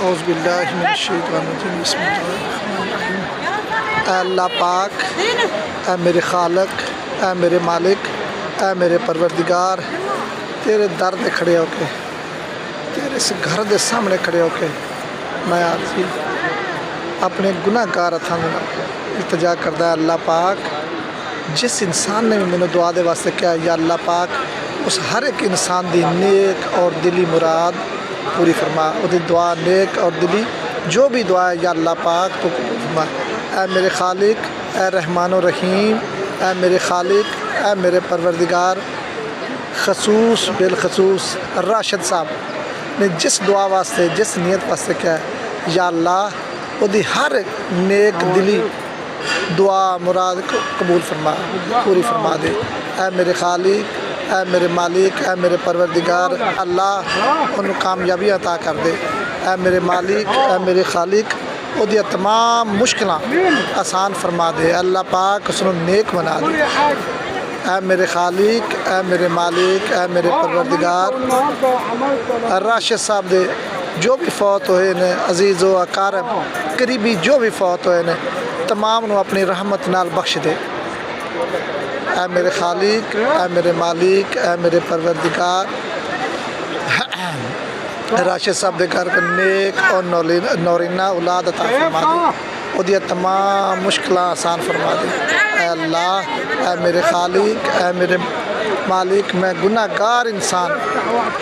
اعوذ باللہ من الشیطان الرجیم بسم اللہ الرحمن الرحیم۔ اے اللہ پاک، اے میرے خالق، اے میرے مالک، اے میرے پروردگار، تیرے در دے کھڑے ہو کے، تیرے سے گھر دے سامنے کھڑے ہو کے میں عاجزی اپنے گناہ گار ہتھاں دے نال التجا کردا ہے۔ اللہ پاک، جس انسان نے بھی مینوں دعا دے واسطے کہا یا اللہ پاک، اس ہر ایک انسان دی نیک اور دلی مراد پوری فرما، وہ دی دعا نیک اور دلی جو بھی دعا ہے یا اللہ پاک تو قبول فرما۔ اے میرے خالق، اے رحمان و رحیم، اے میرے خالق، اے میرے پروردگار، خصوص بالخصوص راشد صاحب نے جس دعا واسطے جس نیت واسطے کیا ہے یا اللہ وہ دی ہر نیک دلی دعا مراد قبول فرما، پوری فرما دے۔ اے میرے خالق، اے میرے مالک، اے میرے پروردگار، اللہ انہوں کامیابی عطا کر دے۔ اے میرے مالک، اے میرے خالق، وہ دی تمام مشکلاں آسان فرما دے۔ اللہ پاک اس نے نیک بنا دے۔ اے میرے خالق، اے میرے مالک، اے میرے پروردگار، راشد صاحب دے جو بھی فوت ہوئے نے عزیز و اقارب قریبی جو بھی فوت ہوئے نے تمام نو اپنی رحمت نال بخش دے۔ اے میرے خالق، اے میرے مالک، اے میرے پروردگار، راشد صاحب دے گھر کو نیک اور نورینہ اولاد عطا فرما دے، وہ دیا تمام مشکلات آسان فرما دے۔ اے اللہ، اے میرے خالق، اے میرے مالک، میں گناہ گار انسان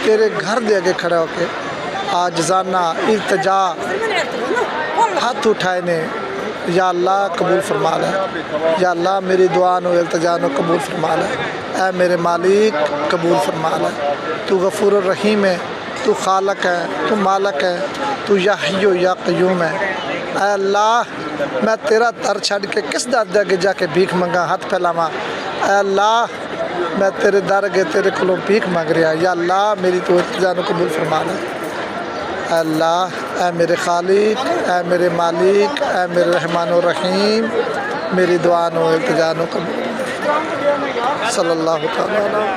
تیرے گھر دے آگے کھڑے ہو کے عاجزانہ التجا ہاتھ اٹھائے نے یا اللہ قبول فرما لے۔ یا اللہ میری دعا نو التجا نو قبول فرما لے۔ اے میرے مالک قبول فرما لے۔ تو غفور الرحیم ہے، تو خالق ہے، تو مالک ہے، تو یا حی و یا قیوم ہے۔ اے اللہ، میں تیرا در چھڑ کے کس در دے آگے جا کے بھیک منگا ہاتھ پھیلاواں؟ اے اللہ، میں تیرے در اگے تیرے کولوں بھیک مانگ رہا۔ یا اللہ میری تو التجا نو قبول فرما لے۔ اے اللہ، اے میرے خالق، اے میرے مالک، اے میرے رحمان الرحیم، میری دعا نو التجا نو قبول۔ صلی اللہ تعالیٰ علیہ